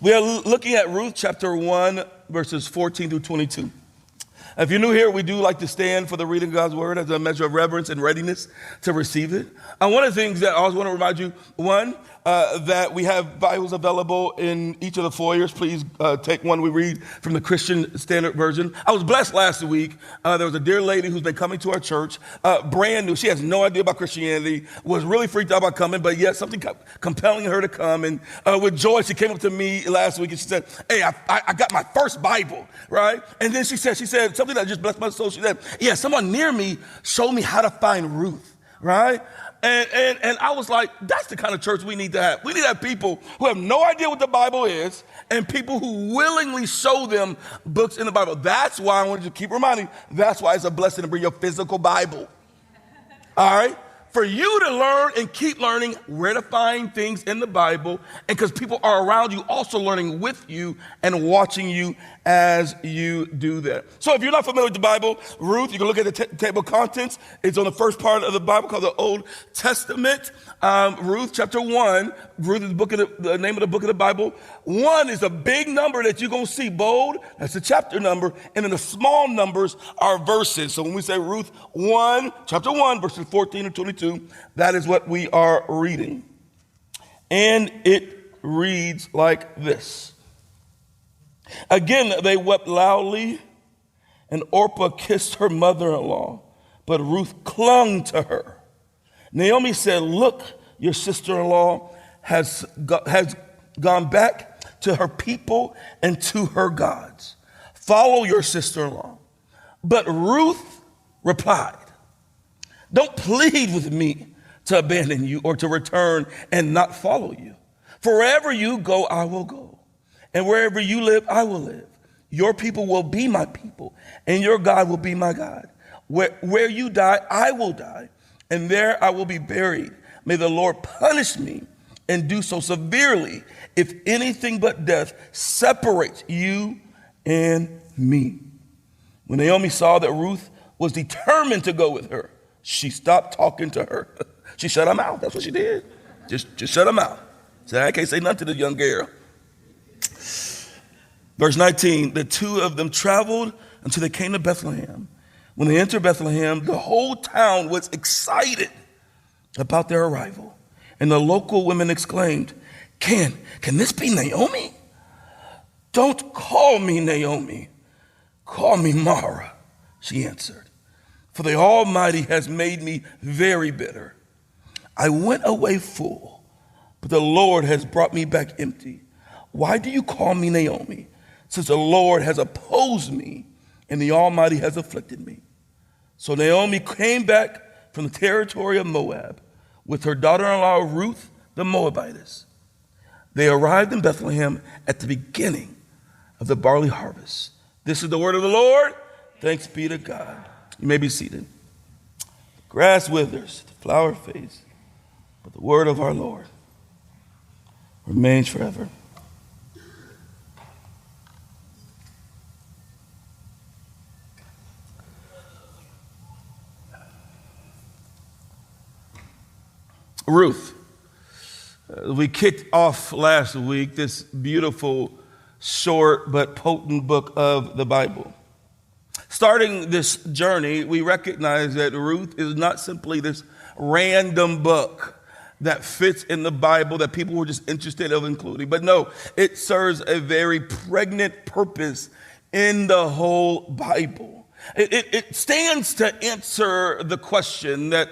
We are looking at Ruth chapter 1, verses 14 through 22. If you're new here, we do like to stand for the reading of God's word as a measure of reverence and readiness to receive it. One of the things that I always want to remind you, that we have Bibles available in each of the foyers. Please take one. We read from the Christian Standard Version. I was blessed last week. There was a dear lady who's been coming to our church, brand new. She has no idea about Christianity, was really freaked out about coming, but yet something compelling her to come. And with joy, she came up to me last week and she said, hey, I got my first Bible, right? And then she said something that just blessed my soul. She said, yeah, someone near me showed me how to find Ruth, right? And I was like, that's the kind of church we need to have. We need to have people who have no idea what the Bible is and people who willingly show them books in the Bible. That's why I wanted to keep reminding, that's why it's a blessing to bring your physical Bible. All right? For you to learn and keep learning where to find things in the Bible, and because people are around you also learning with you and watching you as you do that. So if you're not familiar with the Bible, Ruth, you can look at the table of contents. It's on the first part of the Bible called the Old Testament. Ruth chapter 1, Ruth is the name of the book of the Bible. 1 is a big number that you're going to see bold. That's the chapter number. And then the small numbers are verses. So when we say Ruth 1, chapter 1, verses 14 and 22, that is what we are reading. And it reads like this. Again, they wept loudly, and Orpah kissed her mother-in-law, but Ruth clung to her. Naomi said, look, your sister-in-law has gone back to her people and to her gods. Follow your sister-in-law. But Ruth replied, don't plead with me to abandon you or to return and not follow you. For wherever you go, I will go. And wherever you live, I will live. Your people will be my people, and your God will be my God. Where you die, I will die, and there I will be buried. May the Lord punish me and do so severely if anything but death separates you and me. When Naomi saw that Ruth was determined to go with her, she stopped talking to her. She shut her mouth. That's what she did. Just shut her mouth. Said, I can't say nothing to this young girl. Verse 19, the two of them traveled until they came to Bethlehem. When they entered Bethlehem, the whole town was excited about their arrival. And the local women exclaimed, can this be Naomi? Don't call me Naomi. Call me Mara, she answered. For the Almighty has made me very bitter. I went away full, but the Lord has brought me back empty. Why do you call me Naomi, since the Lord has opposed me and the Almighty has afflicted me? So Naomi came back from the territory of Moab with her daughter-in-law Ruth the Moabitess. They arrived in Bethlehem at the beginning of the barley harvest. This is the word of the Lord. Thanks be to God. You may be seated. The grass withers, the flower fades, but the word of our Lord remains forever. Ruth. We kicked off last week this beautiful, short, but potent book of the Bible. Starting this journey, we recognize that Ruth is not simply this random book that fits in the Bible that people were just interested in including. But no, it serves a very pregnant purpose in the whole Bible. It stands to answer the question that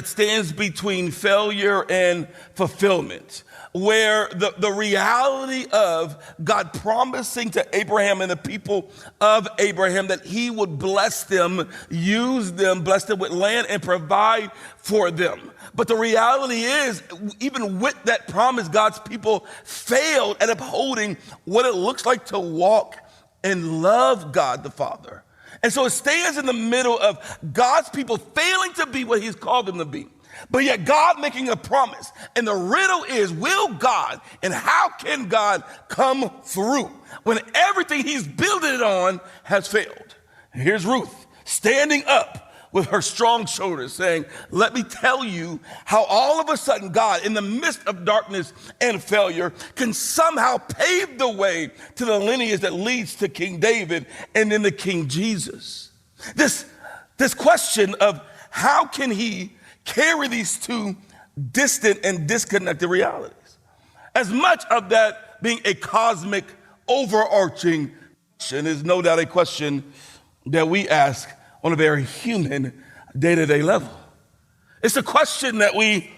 stands between failure and fulfillment, where the reality of God promising to Abraham and the people of Abraham that he would bless them, use them, bless them with land and provide for them. But the reality is, even with that promise, God's people failed at upholding what it looks like to walk and love God the Father. And so it stands in the middle of God's people failing to be what he's called them to be, but yet God making a promise. And the riddle is, will God and how can God come through when everything he's building it on has failed? Here's Ruth standing up with her strong shoulders, saying, let me tell you how all of a sudden God, in the midst of darkness and failure, can somehow pave the way to the lineage that leads to King David and then the King Jesus. This question of how can he carry these two distant and disconnected realities? As much of that being a cosmic, overarching question is no doubt a question that we ask on a very human, day-to-day level. It's a question that we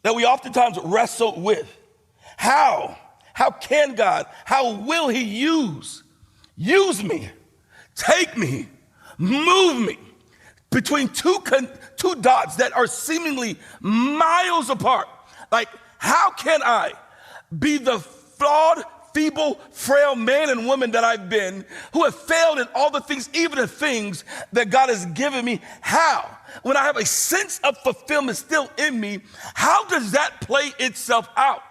oftentimes wrestle with. How can God, how will he use me, take me, move me between two dots that are seemingly miles apart? Like, how can I be the flawed, feeble, frail man and woman that I've been, who have failed in all the things, even the things that God has given me? How? When I have a sense of fulfillment still in me, how does that play itself out?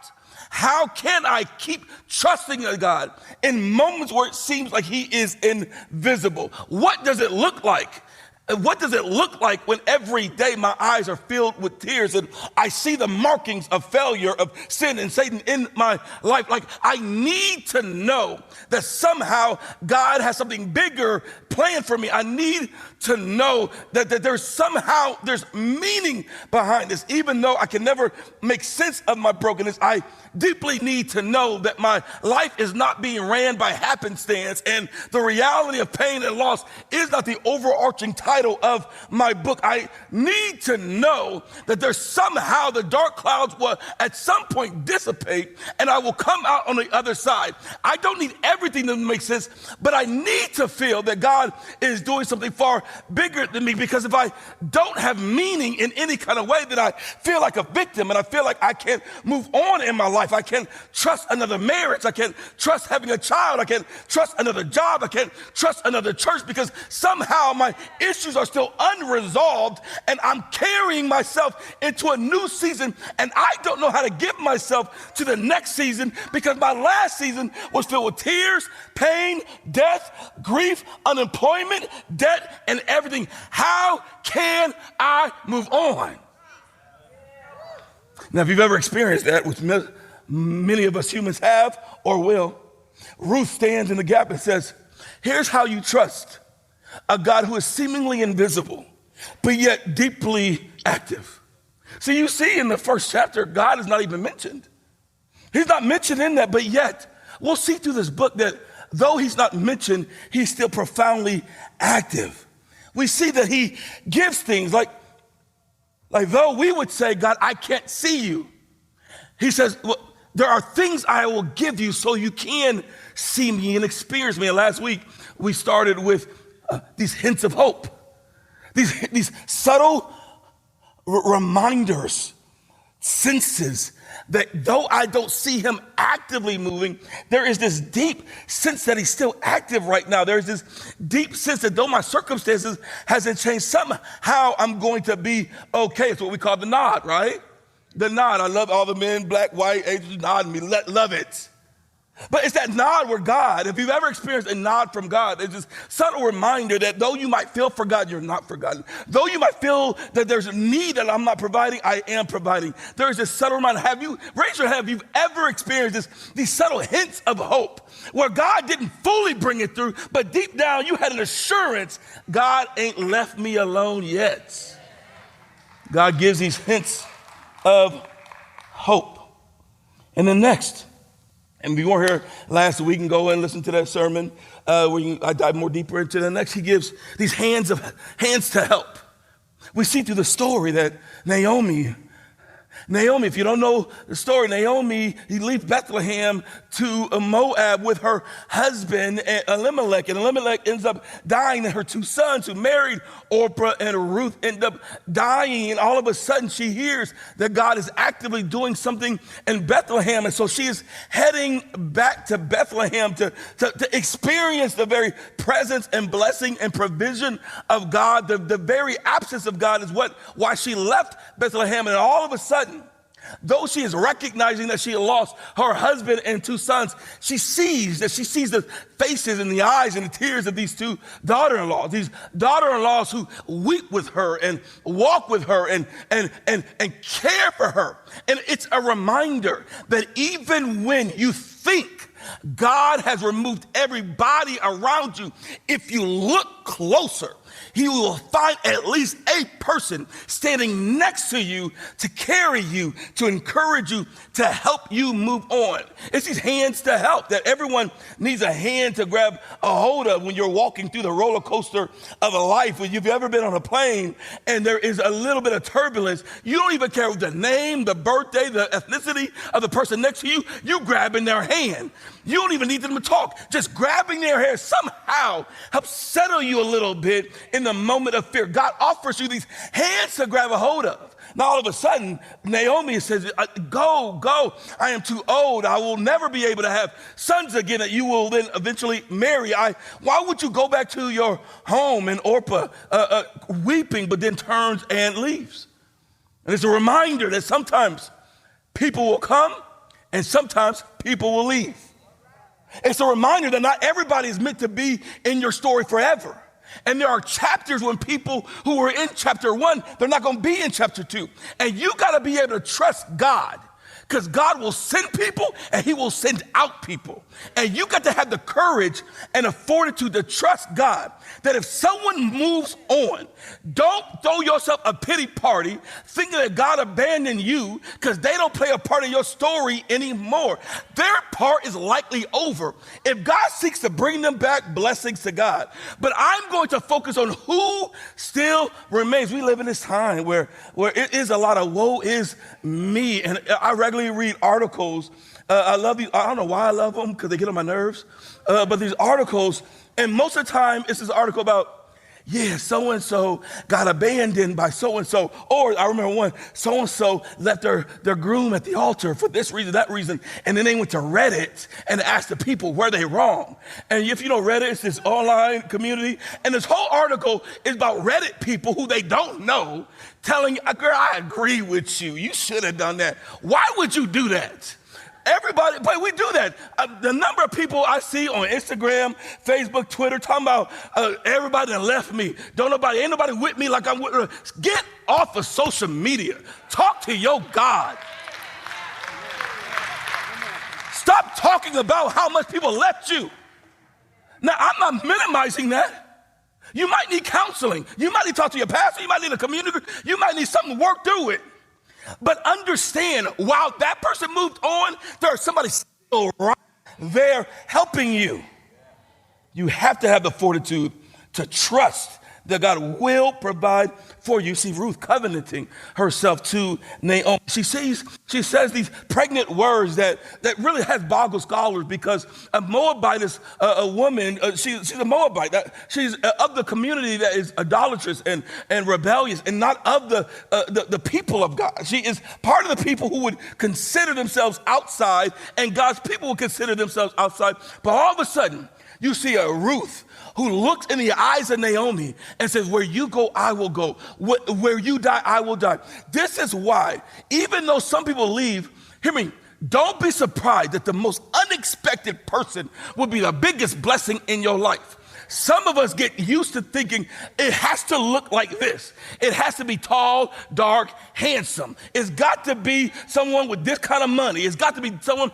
How can I keep trusting in God in moments where it seems like he is invisible? What does it look like? What does it look like when every day my eyes are filled with tears and I see the markings of failure, of sin and Satan in my life? Like, I need to know that somehow God has something bigger planned for me. I need to know that there's meaning behind this. Even though I can never make sense of my brokenness, I deeply need to know that my life is not being ran by happenstance, and the reality of pain and loss is not the overarching title of my book. I need to know that there's somehow the dark clouds will at some point dissipate and I will come out on the other side. I don't need everything to make sense, but I need to feel that God is doing something far bigger than me, because if I don't have meaning in any kind of way, then I feel like a victim and I feel like I can't move on in my life. I can't trust another marriage. I can't trust having a child. I can't trust another job. I can't trust another church, because somehow my issues are still unresolved and I'm carrying myself into a new season, and I don't know how to give myself to the next season, because my last season was filled with tears, pain, death, grief, unemployment, debt, and everything. How can I move on? Now, if you've ever experienced that, which many of us humans have or will, Ruth stands in the gap and says, here's how you trust a God who is seemingly invisible, but yet deeply active. So you see in the first chapter, God is not even mentioned. He's not mentioned in that, but yet we'll see through this book that though he's not mentioned, he's still profoundly active. We see that he gives things like though we would say, God, I can't see you. He says, well, there are things I will give you so you can see me and experience me. And last week, we started with these hints of hope, these subtle reminders, senses that though I don't see him actively moving, there is this deep sense that he's still active right now. There's this deep sense that though my circumstances hasn't changed, somehow I'm going to be okay. It's what we call the nod, right? The nod. I love all the men, black, white, Asian, nodding me. Love it. But it's that nod where God, if you've ever experienced a nod from God, it's this subtle reminder that though you might feel forgotten, you're not forgotten. Though you might feel that there's a need that I'm not providing, I am providing. There is this subtle reminder. Raise your hand if you've ever experienced these subtle hints of hope where God didn't fully bring it through, but deep down you had an assurance, God ain't left me alone yet. God gives these hints of hope. And then next, and if you weren't here last week, and go and listen to that sermon where I dive more deeper into the next. He gives these hands to help. We see through the story that Naomi, if you don't know the story, Naomi, he leaves Bethlehem to Moab with her husband, Elimelech. And Elimelech ends up dying, and her two sons who married Orpah and Ruth end up dying. And all of a sudden she hears that God is actively doing something in Bethlehem. And so she is heading back to Bethlehem to experience the very presence and blessing and provision of God. The very absence of God is why she left Bethlehem. And all of a sudden, Though she is recognizing that she had lost her husband and 2 sons, she sees the faces and the eyes and the tears of these 2 daughter-in-laws, these daughter-in-laws who weep with her and walk with her and care for her. And it's a reminder that even when you think God has removed everybody around you, if you look closer, he will find at least a person standing next to you to carry you, to encourage you, to help you move on. It's these hands to help that everyone needs a hand to grab a hold of when you're walking through the roller coaster of a life. When you've ever been on a plane and there is a little bit of turbulence, you don't even care the name, the birthday, the ethnicity of the person next to you. You grabbing their hand. You don't even need them to talk. Just grabbing their hair somehow helps settle you a little bit in the moment of fear. God offers you these hands to grab a hold of. Now, all of a sudden, Naomi says, go. I am too old. I will never be able to have sons again that you will then eventually marry. Why would you go back to your home? And Orpah weeping, but then turns and leaves. And it's a reminder that sometimes people will come and sometimes people will leave. It's a reminder that not everybody is meant to be in your story forever. And there are chapters when people who were in chapter 1, they're not going to be in chapter 2. And you got to be able to trust God, because God will send people and he will send out people. And you got to have the courage and the fortitude to trust God that if someone moves on, don't throw yourself a pity party thinking that God abandoned you because they don't play a part in your story anymore. Their part is likely over. If God seeks to bring them back, blessings to God. But I'm going to focus on who still remains. We live in this time where it is a lot of woe is me. And I regularly read articles. I love you. I don't know why I love them, because they get on my nerves. But these articles, and most of the time, it's this article about, so-and-so got abandoned by so-and-so. Or I remember one, so-and-so left their groom at the altar for this reason, that reason. And then they went to Reddit and asked the people, were they wrong? And if you know Reddit, it's this online community. And this whole article is about Reddit people who they don't know telling, girl, I agree with you. You should have done that. Why would you do that? Everybody, but we do that. The number of people I see on Instagram, Facebook, Twitter, talking about everybody that left me. Ain't nobody with me like I'm with her. Get off of social media. Talk to your God. Stop talking about how much people left you. Now, I'm not minimizing that. You might need counseling. You might need to talk to your pastor. You might need a community group. You might need something to work through it. But understand, while that person moved on, there's somebody still right there helping you. You have to have the fortitude to trust that God will provide for you. See, Ruth covenanting herself to Naomi. She says these pregnant words that really has boggled scholars, because a Moabite is a woman. She's a Moabite. She's of the community that is idolatrous and rebellious, and not of the people of God. She is part of the people who would consider themselves outside, and God's people would consider themselves outside. But all of a sudden, you see a Ruth who looks in the eyes of Naomi and says, where you go, I will go. Where you die, I will die. This is why, even though some people leave, hear me, don't be surprised that the most unexpected person will be the biggest blessing in your life. Some of us get used to thinking it has to look like this. It has to be tall, dark, handsome. It's got to be someone with this kind of money. It's got to be someone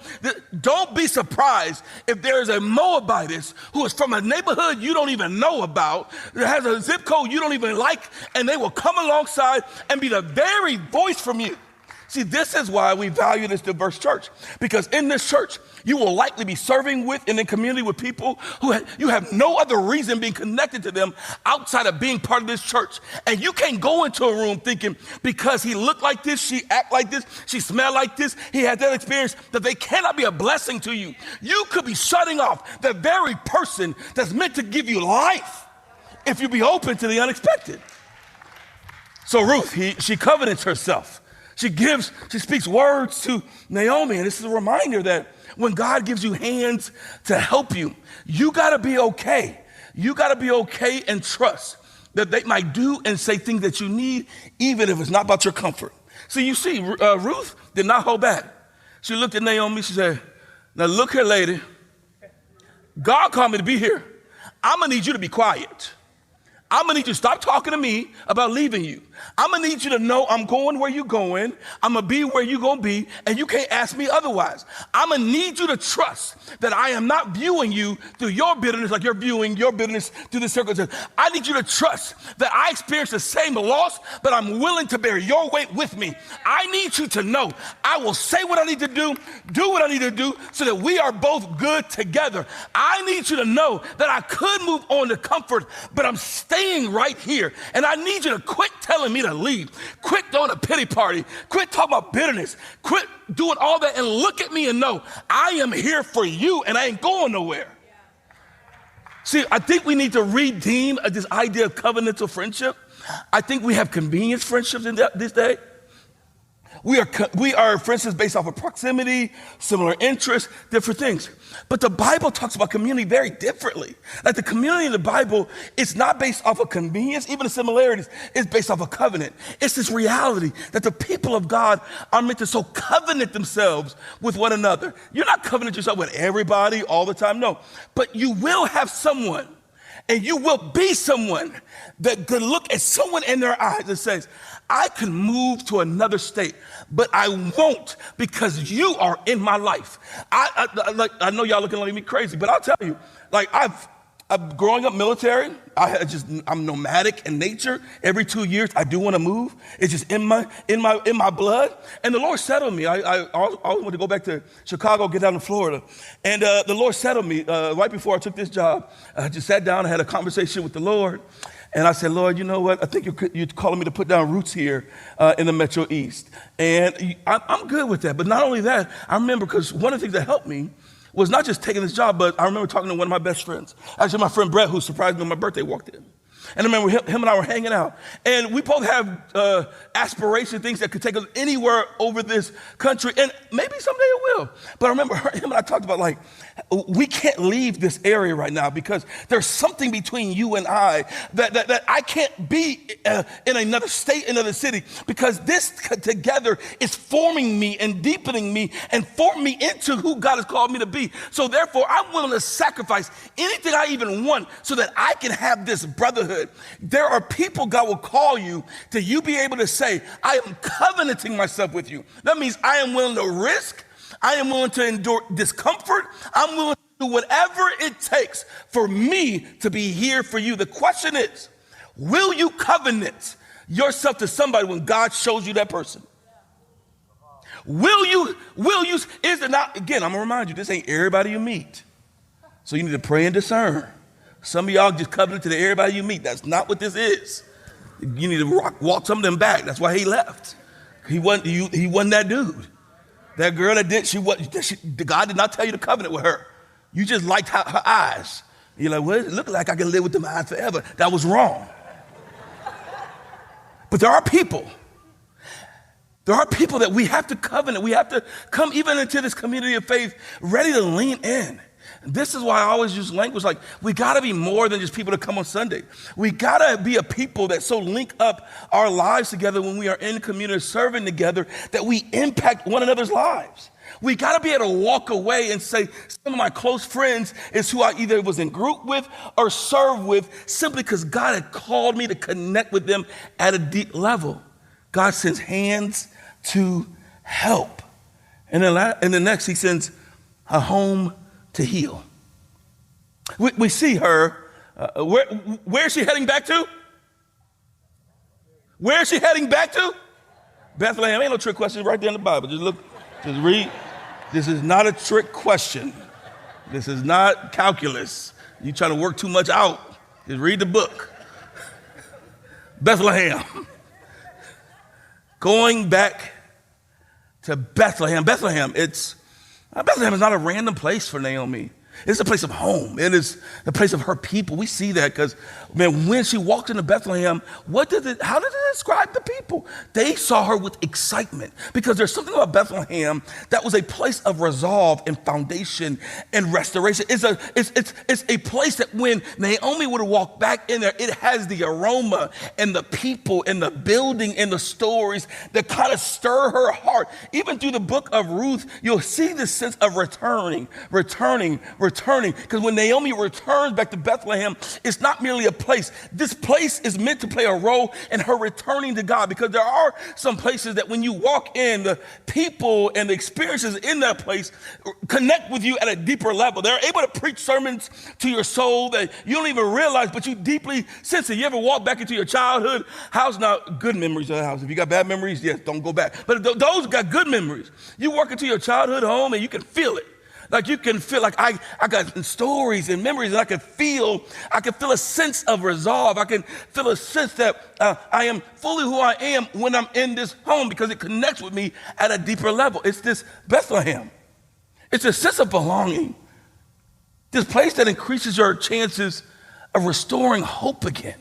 don't be surprised if there is a Moabitess who is from a neighborhood you don't even know about, that has a zip code you don't even like, and they will come alongside and be the very voice from you. See, this is why we value this diverse church, because in this church, you will likely be serving with and in community with people who you have no other reason being connected to them outside of being part of this church. And you can't go into a room thinking because he looked like this, she act like this, she smelled like this, he had that experience, that they cannot be a blessing to you. You could be shutting off the very person that's meant to give you life if you be open to the unexpected. So Ruth, she covenants herself. She speaks words to Naomi, and this is a reminder that when God gives you hands to help you, you got to be okay. You got to be okay and trust that they might do and say things that you need, even if it's not about your comfort. So you see, Ruth did not hold back. She looked at Naomi, she said, now look here, lady. God called me to be here. I'm gonna need you to be quiet. I'm gonna need you to stop talking to me about leaving you. I'm gonna need you to know I'm going where you're going. I'm gonna be where you're gonna be, and you can't ask me otherwise. I'm gonna need you to trust that I am not viewing you through your bitterness like you're viewing your bitterness through the circumstances. I need you to trust that I experienced the same loss, but I'm willing to bear your weight with me. I need you to know I will say what I need to do what I need to do, so that we are both good together. I need you to know that I could move on to comfort, but I'm staying right here. And I need you to quit telling me to leave. Quit throwing a pity party. Quit talking about bitterness. Quit doing all that and look at me and know I am here for you and I ain't going nowhere. See, I think we need to redeem this idea of covenantal friendship. I think we have convenience friendships in this day. We are friendships based off of proximity, similar interests, different things. But the Bible talks about community very differently. Like the community in the Bible, it's not based off of convenience, even the similarities, it's based off of covenant. It's this reality that the people of God are meant to so covenant themselves with one another. You're not covenant yourself with everybody all the time, no. But you will have someone, and you will be someone that could look at someone in their eyes and says, I can move to another state, but I won't because you are in my life. I know y'all looking at me crazy, but I'll tell you, like I'm growing up military. I'm nomadic in nature. Every 2 years, I do want to move. It's just in my blood. And the Lord settled me. I always wanted to go back to Chicago, get down to Florida. And the Lord settled me right before I took this job. I just sat down and had a conversation with the Lord. And I said, Lord, you know what? I think you're calling me to put down roots here in the Metro East. And I'm good with that. But not only that, I remember, because one of the things that helped me was not just taking this job, but I remember talking to one of my best friends. Actually, my friend Brett, who surprised me on my birthday, walked in. And I remember him and I were hanging out. And we both have aspiration, things that could take us anywhere over this country. And maybe someday it will. But I remember him and I talked about, like, we can't leave this area right now because there's something between you and I that I can't be in another state, another city, because this together is forming me and deepening me and forming me into who God has called me to be. So therefore, I'm willing to sacrifice anything I even want so that I can have this brotherhood. There are people God will call you to you be able to say, I am covenanting myself with you. That means I am willing to risk. I am willing to endure discomfort. I'm willing to do whatever it takes for me to be here for you. The question is, will you covenant yourself to somebody when God shows you that person? Will you, is it not, again, I'm gonna remind you, this ain't everybody you meet. So you need to pray and discern. Some of y'all just covenant to everybody you meet. That's not what this is. You need to walk some of them back. That's why he left. He wasn't that dude. That girl that did, God did not tell you to covenant with her. You just liked her eyes. You're like, well, it looked like I can live with them eyes forever. That was wrong. But there are people that we have to covenant. We have to come even into this community of faith ready to lean in. This is why I always use language like, we got to be more than just people that come on Sunday. We got to be a people that so link up our lives together when we are in community serving together that we impact one another's lives. We got to be able to walk away and say, some of my close friends is who I either was in group with or served with simply because God had called me to connect with them at a deep level. God sends hands to help. And then next, he sends a home to heal. We see her. Where is she heading back to? Where is she heading back to? Bethlehem. Ain't no trick question right there in the Bible. Just read. This is not a trick question. This is not calculus. You trying to work too much out. Just read the book. Bethlehem. Going back to Bethlehem. Bethlehem is not a random place for Naomi. It's a place of home. It is the place of her people. We see that because, man, when she walked into Bethlehem, how did it describe the people? They saw her with excitement because there's something about Bethlehem that was a place of resolve and foundation and restoration. It's a place that when Naomi would have walked back in there, it has the aroma and the people and the building and the stories that kind of stir her heart. Even through the book of Ruth, you'll see this sense of returning. Because when Naomi returns back to Bethlehem, it's not merely a place. This place is meant to play a role in her returning to God, because there are some places that when you walk in, the people and the experiences in that place connect with you at a deeper level. They're able to preach sermons to your soul that you don't even realize, but you deeply sense it. You ever walk back into your childhood house? Now, good memories of the house. If you got bad memories, yes, don't go back. But those got good memories. You walk into your childhood home and you can feel it. Like you can feel like I got stories and memories, and I can feel a sense of resolve. I can feel a sense that I am fully who I am when I'm in this home, because it connects with me at a deeper level. It's this Bethlehem. It's a sense of belonging. This place that increases your chances of restoring hope again.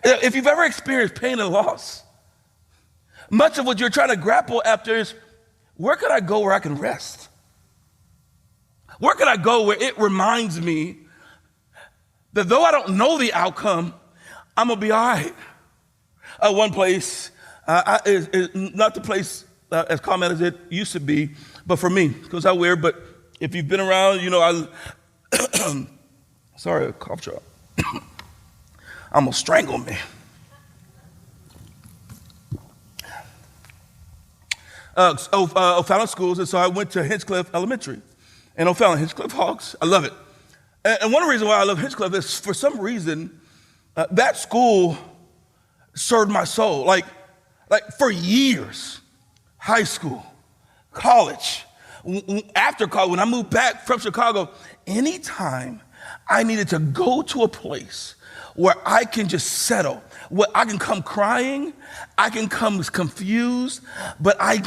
If you've ever experienced pain and loss, much of what you're trying to grapple after is, where could I go where I can rest? Where can I go where it reminds me that though I don't know the outcome, I'm going to be all right? One place is not the place as common as it used to be, but for me, because I'm weird, but if you've been around, you know, sorry, a cough drop. Almost strangled me. O'Fallon schools, and so I went to Hinchcliffe Elementary. And O'Fallon, Hinchcliffe Hawks, I love it. And one reason why I love Hinchcliffe is, for some reason, that school served my soul. Like for years, high school, college, after college, when I moved back from Chicago, anytime I needed to go to a place where I can just settle, where I can come crying, I can come confused, but I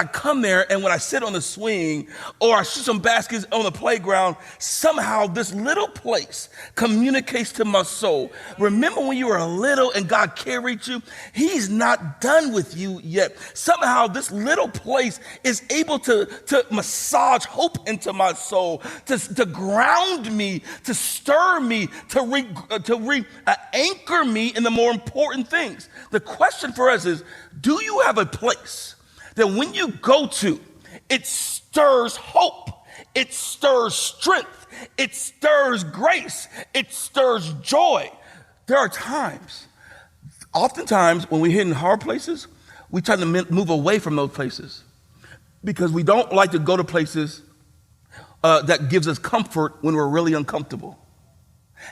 come there, and when I sit on the swing or I shoot some baskets on the playground, somehow this little place communicates to my soul. Remember when you were little and God carried you? He's not done with you yet. Somehow this little place is able to massage hope into my soul, to ground me, to stir me, to anchor me in the more important things. The question for us is, do you have a place that when you go to, it stirs hope, it stirs strength, it stirs grace, it stirs joy? There are oftentimes when we hit in hard places, we try to move away from those places because we don't like to go to places that gives us comfort when we're really uncomfortable.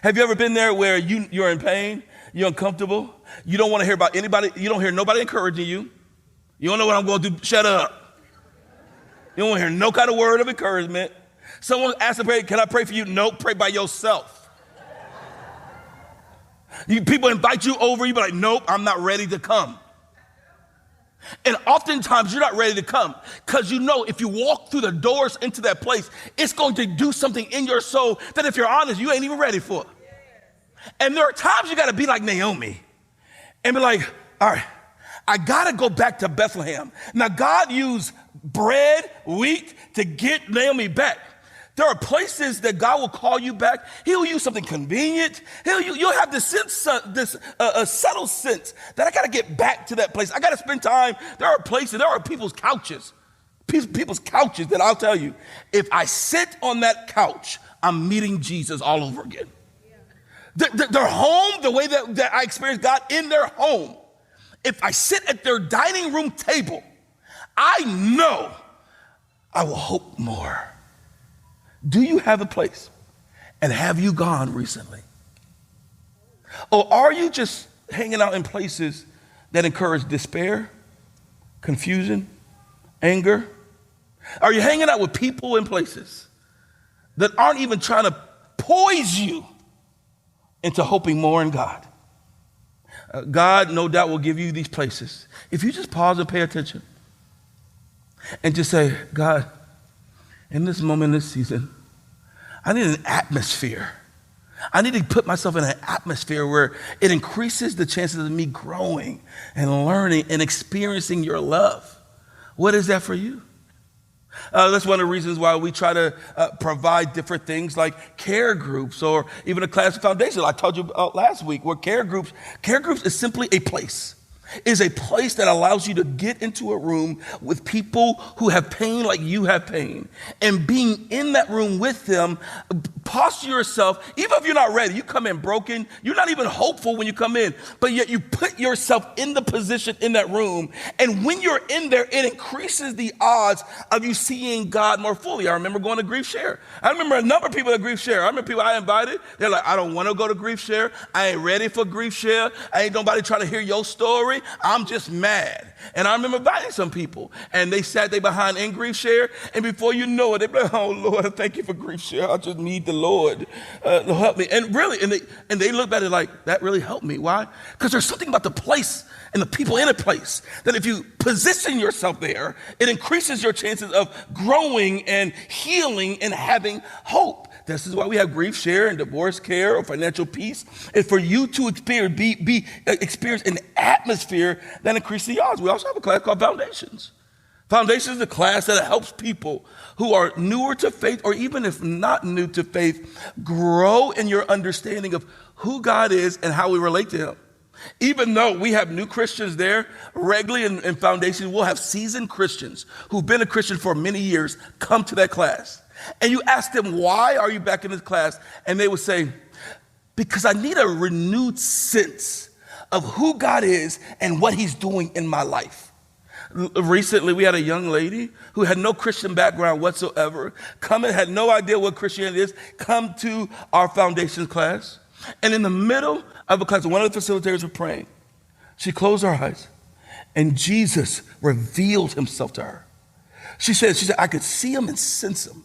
Have you ever been there where you're in pain, you're uncomfortable, you don't want to hear about anybody, you don't hear nobody encouraging you, you don't know what I'm going to do, shut up. You don't want to hear no kind of word of encouragement. Someone asks to pray, can I pray for you? No, pray by yourself. People invite you over, you be like, nope, I'm not ready to come. And oftentimes you're not ready to come because you know if you walk through the doors into that place, it's going to do something in your soul that, if you're honest, you ain't even ready for. And there are times you got to be like Naomi and be like, all right, I got to go back to Bethlehem. Now, God used bread, wheat to get Naomi back. There are places that God will call you back. He'll use something convenient. You'll have this sense, a subtle sense that I got to get back to that place. I got to spend time. There are people's couches that I'll tell you, if I sit on that couch, I'm meeting Jesus all over again. Their home, the way that I experience God in their home, if I sit at their dining room table, I know I will hope more. Do you have a place? And have you gone recently? Or are you just hanging out in places that encourage despair, confusion, anger? Are you hanging out with people in places that aren't even trying to poise you into hoping more in God? God, no doubt, will give you these places. If you just pause and pay attention and just say, God, in this moment, this season, I need an atmosphere. I need to put myself in an atmosphere where it increases the chances of me growing and learning and experiencing your love. What is that for you? That's one of the reasons why we try to provide different things like care groups or even a class foundation. I told you about last week where care groups is simply a place. Is a place that allows you to get into a room with people who have pain like you have pain. And being in that room with them, posture yourself, even if you're not ready, you come in broken, you're not even hopeful when you come in, but yet you put yourself in the position in that room. And when you're in there, it increases the odds of you seeing God more fully. I remember going to Grief Share. I remember a number of people at Grief Share. I remember people I invited. They're like, I don't want to go to Grief Share. I ain't ready for Grief Share. I ain't nobody trying to hear your story. I'm just mad. And I remember inviting some people, and they sat there behind in Grief Share, and before you know it, they'd be like, oh, Lord, I thank you for Grief Share. I just need the Lord to help me. And really, and they look at it like, that really helped me. Why? Because there's something about the place and the people in a place that if you position yourself there, it increases your chances of growing and healing and having hope. This is why we have Grief Share and divorce care or financial peace. It's for you to experience an atmosphere that increases the odds. We also have a class called Foundations. Foundations is a class that helps people who are newer to faith, or even if not new to faith, grow in your understanding of who God is and how we relate to him. Even though we have new Christians there, regularly in Foundations, we'll have seasoned Christians who've been a Christian for many years come to that class. And you ask them, why are you back in this class? And they would say, because I need a renewed sense of who God is and what he's doing in my life. Recently, we had a young lady who had no Christian background whatsoever, come and had no idea what Christianity is, come to our Foundations class. And in the middle of the class, one of the facilitators were praying. She closed her eyes, and Jesus revealed himself to her. She said, I could see him and sense him.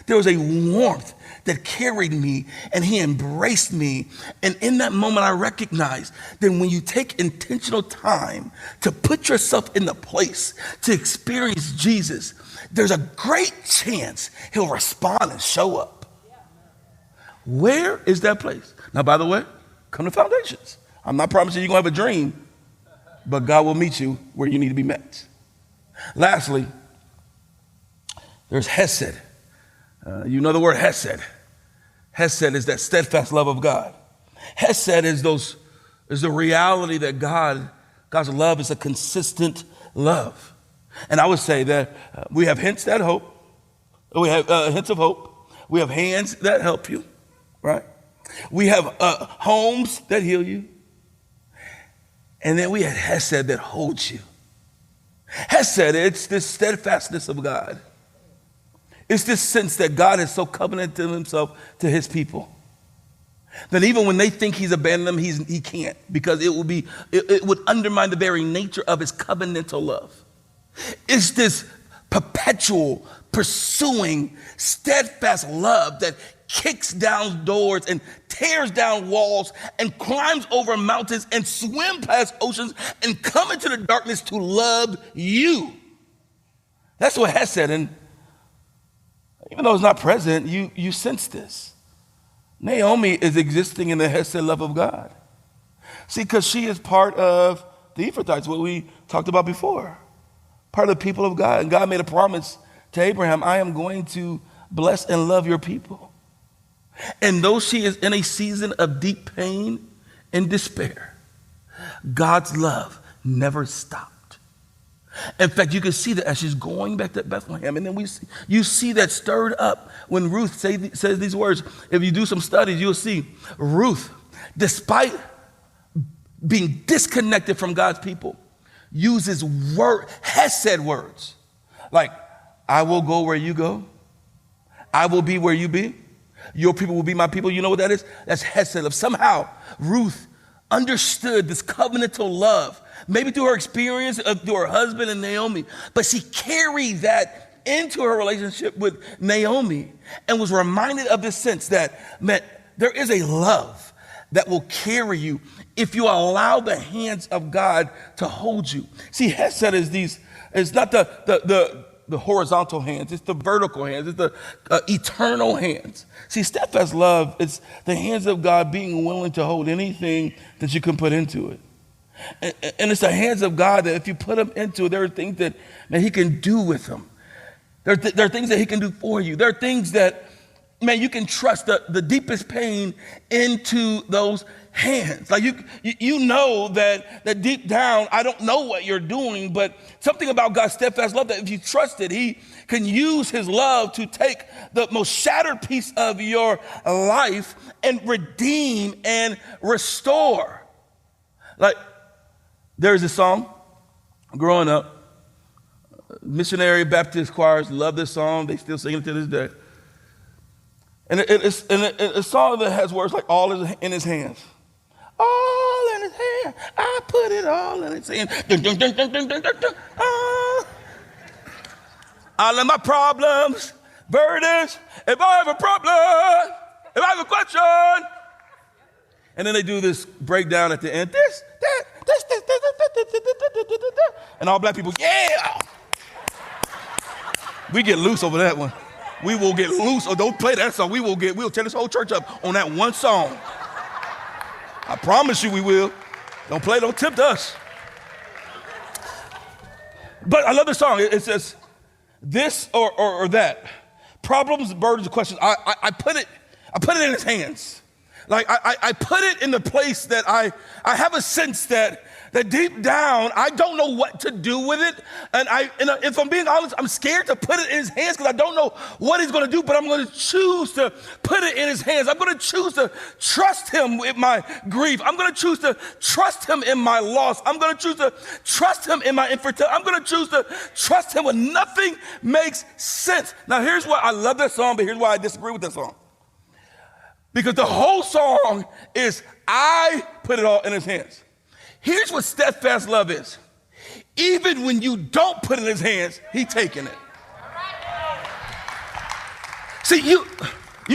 There was a warmth that carried me, and he embraced me. And in that moment, I recognized that when you take intentional time to put yourself in the place to experience Jesus, there's a great chance he'll respond and show up. Where is that place? Now, by the way, come to Foundations. I'm not promising you're going to have a dream, but God will meet you where you need to be met. Lastly, there's Hesed. You know the word Hesed. Hesed is that steadfast love of God. Hesed is the reality that God's love is a consistent love. And I would say that we have hints that hope. We have hints of hope. We have hands that help you, right? We have homes that heal you. And then we have Hesed that holds you. Hesed, it's this steadfastness of God. It's this sense that God has so covenanted himself to his people that even when they think he's abandoned them, he can't, because it would undermine the very nature of his covenantal love. It's this perpetual, pursuing, steadfast love that kicks down doors and tears down walls and climbs over mountains and swim past oceans and come into the darkness to love you. That's what Hesed, and even though it's not present, you sense this. Naomi is existing in the Hesed love of God. See, because she is part of the Ephrathites, what we talked about before. Part of the people of God. And God made a promise to Abraham, I am going to bless and love your people. And though she is in a season of deep pain and despair, God's love never stopped. In fact, you can see that as she's going back to Bethlehem, and then you see that stirred up when Ruth says these words. If you do some studies, you'll see Ruth, despite being disconnected from God's people, uses Hesed words like, I will go where you go. I will be where you be. Your people will be my people. You know what that is? That's Hesed love. Somehow, Ruth understood this covenantal love, maybe through her experience through her husband and Naomi, but she carried that into her relationship with Naomi and was reminded of this sense that, man, there is a love that will carry you if you allow the hands of God to hold you. See, Hesed is not the horizontal hands. It's the vertical hands. It's the eternal hands. See, steadfast love is the hands of God being willing to hold anything that you can put into it. And it's the hands of God that if you put them into it, there are things that he can do with them. There are things that he can do for you. There are things that, man, you can trust the deepest pain into those hands. Like you know that deep down, I don't know what you're doing, but something about God's steadfast love that if you trust it, he can use his love to take the most shattered piece of your life and redeem and restore. Like there's a song growing up, missionary Baptist choirs love this song. They still sing it to this day. And it's a song that has words like all is in his hands. All in his hand. I put it all in his hand. Dun, dun, dun, dun, dun, dun, dun, dun. All of my problems, burdens, if I have a problem, if I have a question. And then they do this breakdown at the end. This. And all black people, yeah. We get loose over that one. We will get loose. Or don't play that song. We'll tear this whole church up on that one song. I promise you we will. Don't tempt us. But I love the song. It says this or that. Problems, burdens, questions. I put it in his hands. Like I put it in the place that I have a sense that deep down, I don't know what to do with it. And if I'm being honest, I'm scared to put it in his hands because I don't know what he's going to do, but I'm going to choose to put it in his hands. I'm going to choose to trust him with my grief. I'm going to choose to trust him in my loss. I'm going to choose to trust him in my infertility. I'm going to choose to trust him when nothing makes sense. Now, here's why I love that song, but here's why I disagree with that song. Because the whole song is, I put it all in his hands. Here's what steadfast love is. Even when you don't put it in his hands, he's taking it. See, you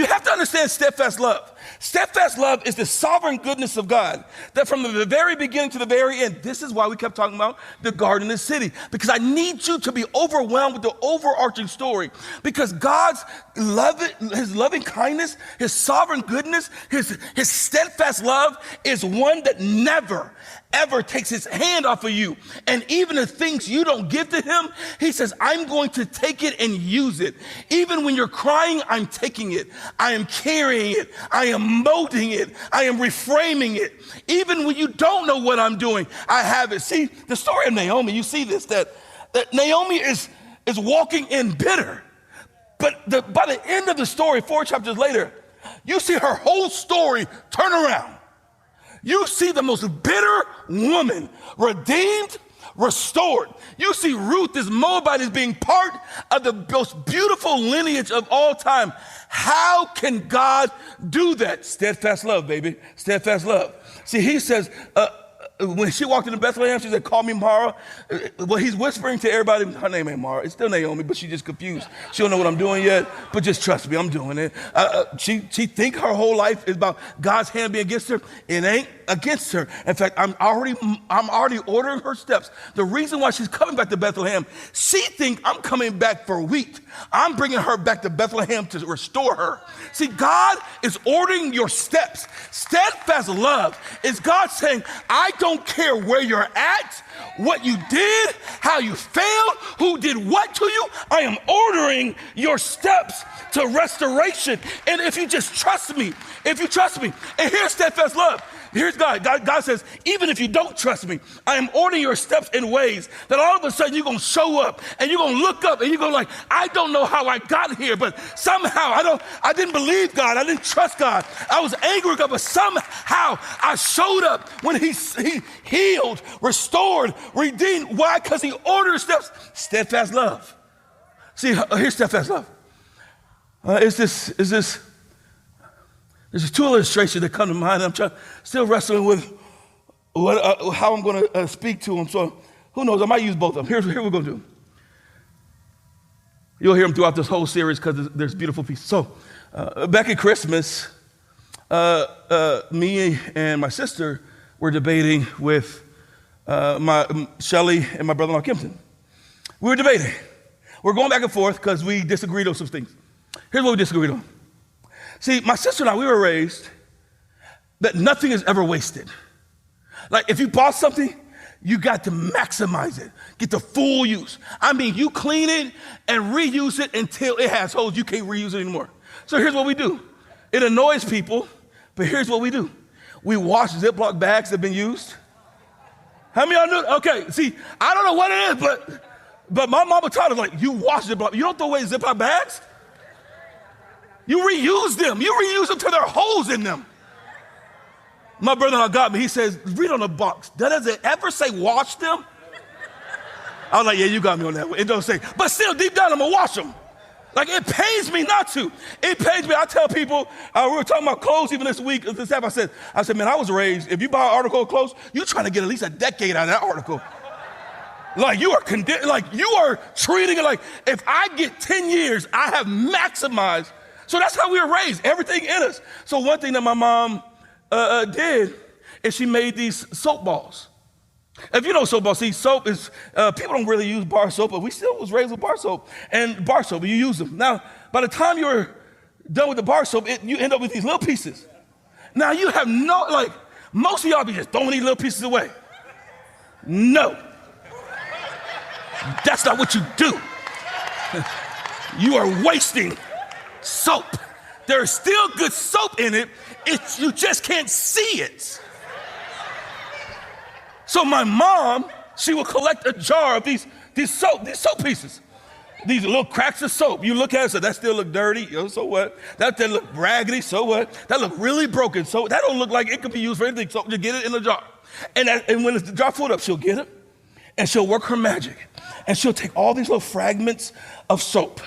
have to understand steadfast love. Steadfast love is the sovereign goodness of God that from the very beginning to the very end, this is why we kept talking about the garden and the city, because I need you to be overwhelmed with the overarching story, because God's love, his loving kindness, his sovereign goodness, his steadfast love is one that never, ever takes his hand off of you. And even the things you don't give to him, he says, I'm going to take it and use it. Even when you're crying, I'm taking it. I am carrying it. I am molding it. I am reframing it. Even when you don't know what I'm doing, I have it. See, the story of Naomi, you see this, that Naomi is walking in bitter. But by the end of the story, 4 chapters later, you see her whole story turn around. You see the most bitter woman redeemed, restored. You see Ruth, this Moabite, is being part of the most beautiful lineage of all time. How can God do that? Steadfast love, baby. Steadfast love. See, he says, when she walked into Bethlehem, she said, call me Mara. Well, he's whispering to everybody, her name ain't Mara. It's still Naomi, but she's just confused. She don't know what I'm doing yet, but just trust me, I'm doing it. She think her whole life is about God's hand being against her. It ain't against her. In fact, I'm already ordering her steps. The reason why she's coming back to Bethlehem, she think I'm coming back for wheat. I'm bringing her back to Bethlehem to restore her. See, God is ordering your steps. Steadfast love is God saying, I don't care where you're at, what you did, how you failed, who did what to you. I am ordering your steps to restoration. And if you just trust me, and here's steadfast love. Here's God. God says, even if you don't trust me, I am ordering your steps in ways that all of a sudden you're going to show up and you're going to look up and you're going to like, I don't know how I got here, but somehow I didn't believe God. I didn't trust God. I was angry with God, but somehow I showed up when he healed, restored, redeemed. Why? Because he ordered steps. Steadfast love. See, here's steadfast love. There's two illustrations that come to mind. I'm still wrestling with how I'm going to speak to them. So who knows? I might use both of them. Here's what we're going to do. You'll hear them throughout this whole series because there's beautiful pieces. So back at Christmas, me and my sister were debating with Shelly and my brother-in-law Kimpton. We were debating. We're going back and forth because we disagreed on some things. Here's what we disagreed on. See, my sister and I, we were raised that nothing is ever wasted. Like if you bought something, you got to maximize it, get the full use. I mean, you clean it and reuse it until it has holes. You can't reuse it anymore. So here's what we do. It annoys people, but here's what we do. We wash Ziploc bags that have been used. How many of y'all knew? Okay, see, I don't know what it is, but my mama taught us, like, you wash Ziploc. You don't throw away Ziploc bags. You reuse them. You reuse them till there are holes in them. My brother-in-law got me. He says, read on the box. Does it ever say wash them? I was like, yeah, you got me on that one. It don't say. But still, deep down, I'm going to wash them. Like, it pains me not to. It pains me. I tell people, we were talking about clothes even this week. I said, man, I was raised, if you buy an article of clothes, you're trying to get at least a decade out of that article. Like, you are treating it like, if I get 10 years, I have maximized. So that's how we were raised, everything in us. So one thing that my mom did is she made these soap balls. If you know soap balls, see, soap is, people don't really use bar soap, but we still was raised with bar soap. And bar soap, you use them. Now, by the time you're done with the bar soap, you end up with these little pieces. Now, you have most of y'all be just throwing these little pieces away. No. That's not what you do. You are wasting soap. There is still good soap in it. You just can't see it. So my mom, she would collect a jar of these soap pieces. These little cracks of soap. You look at it, so that still look dirty. So what? That look raggedy. So what? That look really broken. So that don't look like it could be used for anything. So you get it in the jar. And when the jar filled up, she'll get it, and she'll work her magic. And she'll take all these little fragments of soap,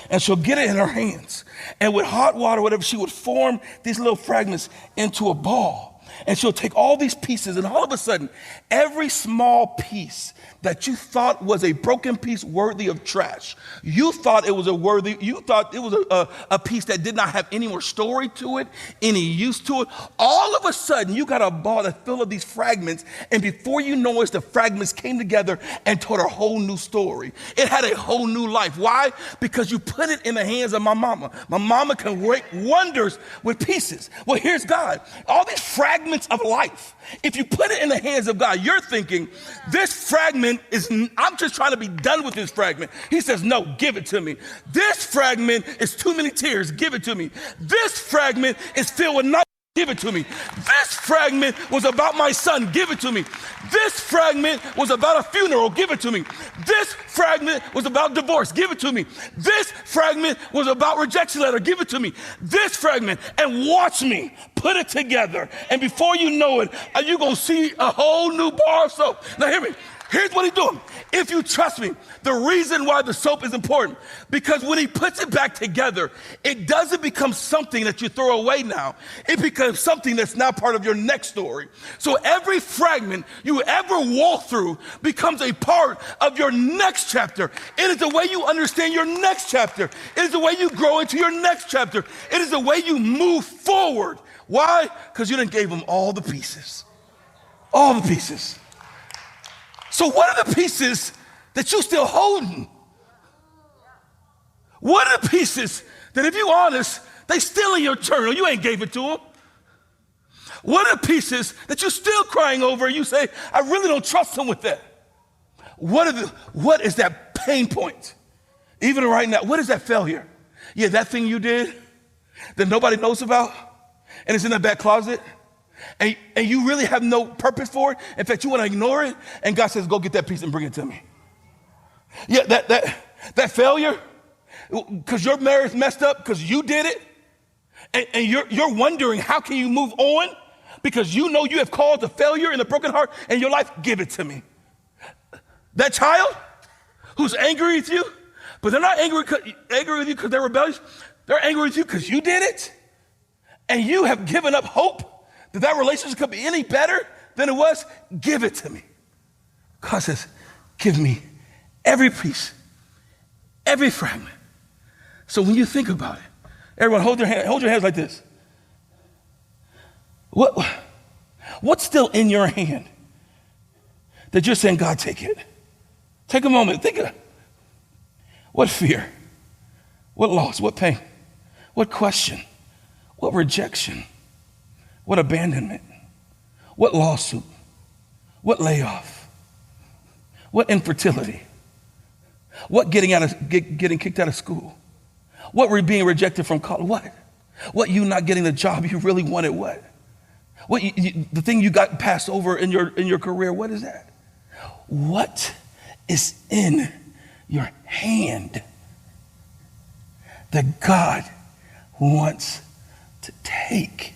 and she'll get it in her hands. And with hot water, whatever, she would form these little fragments into a ball. And she'll take all these pieces, and all of a sudden, every small piece that you thought was a broken piece worthy of trash, you thought it was a piece that did not have any more story to it, any use to it. All of a sudden, you got a ball that's full of these fragments, and before you know it, the fragments came together and told a whole new story. It had a whole new life. Why? Because you put it in the hands of my mama. My mama can work wonders with pieces. Well, here's God. All these fragments of life, if you put it in the hands of God, you're thinking, this fragment I'm just trying to be done with this fragment. He says, no, give it to me. This fragment is too many tears. Give it to me. This fragment is filled with night. Give it to me. This fragment was about my son. Give it to me. This fragment was about a funeral. Give it to me. This fragment was about divorce. Give it to me. This fragment was about rejection letter. Give it to me. This fragment, and watch me put it together. And before you know it, you're going to see a whole new bar of soap. Now hear me. Here's what he's doing. If you trust me, the reason why the soap is important, because when he puts it back together, it doesn't become something that you throw away now. It becomes something that's now part of your next story. So every fragment you ever walk through becomes a part of your next chapter. It is the way you understand your next chapter. It is the way you grow into your next chapter. It is the way you move forward. Why? Because you done gave him all the pieces. All the pieces. So what are the pieces that you still holding? What are the pieces that, if you're honest, they still in your journal? You ain't gave it to them. What are the pieces that you're still crying over? You say, I really don't trust them with that. What is that pain point? Even right now, what is that failure? Yeah, that thing you did that nobody knows about, and it's in that back closet. And you really have no purpose for it. In fact, you want to ignore it. And God says, go get that piece and bring it to me. Yeah, that failure, because your marriage messed up because you did it. And you're wondering, how can you move on? Because you know you have caused a failure and a broken heart in your life. Give it to me. That child who's angry with you, but they're not angry with you because they're rebellious. They're angry with you because you did it. And you have given up hope that relationship could be any better than it was. Give it to me. God says, give me every piece, every fragment. So when you think about it, everyone hold your hands like this. What's still in your hand that you're saying, God, take it? Take a moment, think of it. What fear? What loss? What pain? What question? What rejection? What abandonment? What lawsuit? What layoff? What infertility? What getting kicked out of school? What being rejected from college? What you not getting the job you really wanted? What the thing you got passed over in your career? What is that? What is in your hand that God wants to take?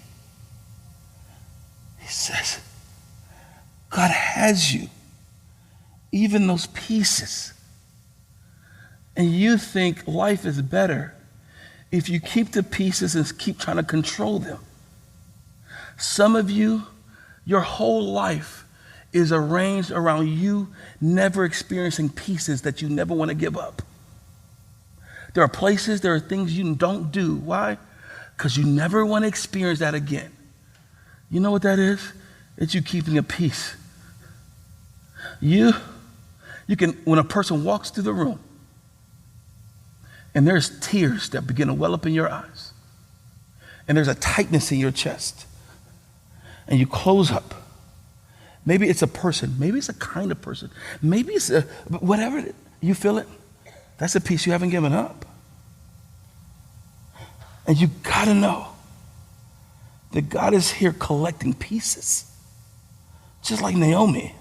He says, God has you, even those pieces. And you think life is better if you keep the pieces and keep trying to control them. Some of you, your whole life is arranged around you never experiencing pieces that you never want to give up. There are places, there are things you don't do. Why? Because you never want to experience that again. You know what that is? It's you keeping a peace. You can, when a person walks through the room and there's tears that begin to well up in your eyes and there's a tightness in your chest and you close up. Maybe it's a person, maybe it's a kind of person, maybe it's whatever, you feel it, that's a piece you haven't given up. And you gotta know that God is here collecting pieces. Just like Naomi.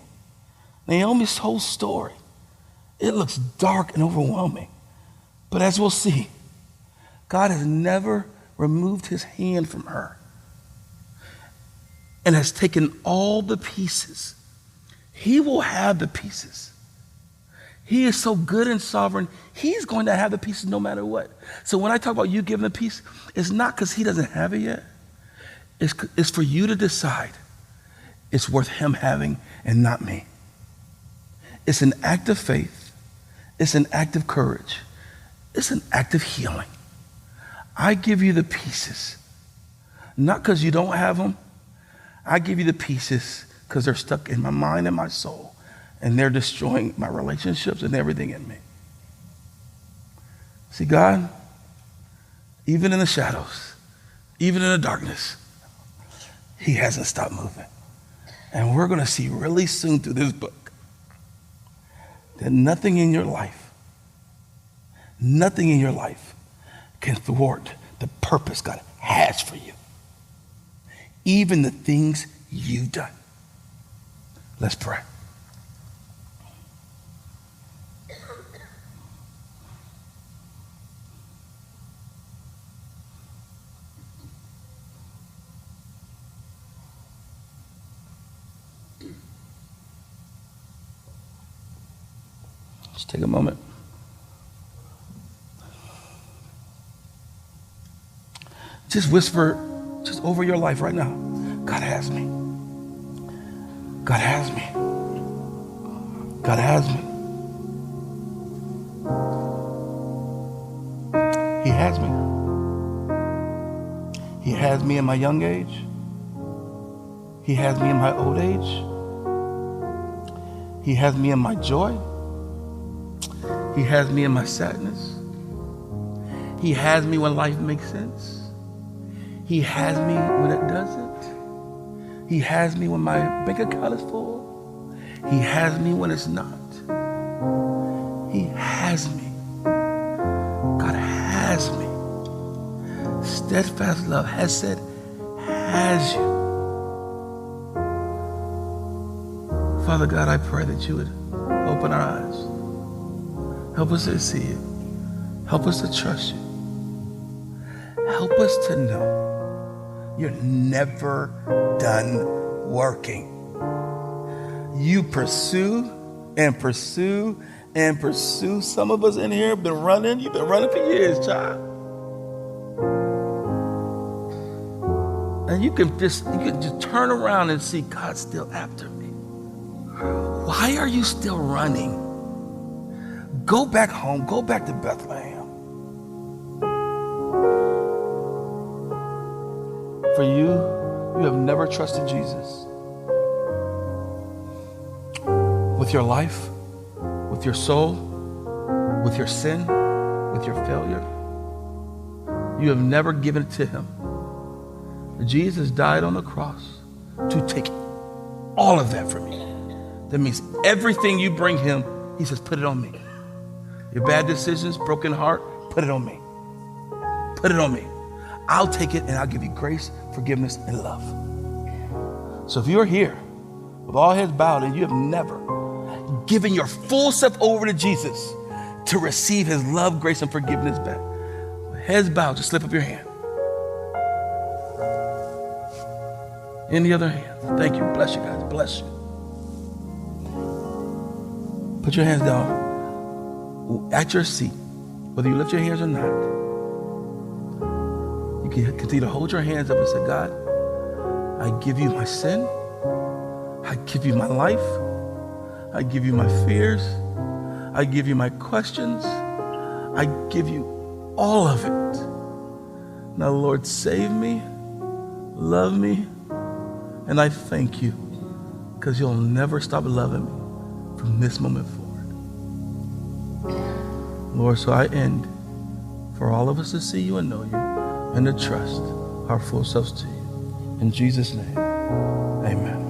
Naomi's whole story, it looks dark and overwhelming. But as we'll see, God has never removed his hand from her and has taken all the pieces. He will have the pieces. He is so good and sovereign, he's going to have the pieces no matter what. So when I talk about you giving the piece, it's not because he doesn't have it yet. It's for you to decide it's worth him having and not me. It's an act of faith. It's an act of courage. It's an act of healing. I give you the pieces, not because you don't have them. I give you the pieces because they're stuck in my mind and my soul, and they're destroying my relationships and everything in me. See, God, even in the shadows, even in the darkness, he hasn't stopped moving. And we're going to see really soon through this book that nothing in your life can thwart the purpose God has for you. Even the things you've done. Let's pray. Just take a moment. Just whisper just over your life right now. God has me. God has me. God has me. He has me. He has me in my young age. He has me in my old age. He has me in my joy. He has me in my sadness. He has me when life makes sense. He has me when it doesn't. He has me when my bank account is full. He has me when it's not. He has me. God has me. Steadfast love has said, has you. Father God, I pray that you would open our eyes. Help us to see you. Help us to trust you. Help us to know you're never done working. You pursue and pursue and pursue. Some of us in here have been running. You've been running for years, child. And you can just turn around and see God's still after me. Why are you still running? Go back home. Go back to Bethlehem. For you have never trusted Jesus. With your life, with your soul, with your sin, with your failure. You have never given it to him. Jesus died on the cross to take all of that from you. That means everything you bring him, he says, put it on me. Your bad decisions, broken heart, put it on me. Put it on me. I'll take it and I'll give you grace, forgiveness, and love. So if you're here with all heads bowed and you have never given your full self over to Jesus to receive his love, grace, and forgiveness back, heads bowed, just slip up your hand. Any other hand? Thank you. Bless you guys. Bless you. Put your hands down at your seat, whether you lift your hands or not. You can continue to hold your hands up and say, God, I give you my sin. I give you my life. I give you my fears. I give you my questions. I give you all of it. Now, Lord, save me, love me, and I thank you because you'll never stop loving me from this moment forward. Lord, so I end for all of us to see you and know you and to trust our full selves to you. In Jesus' name, amen.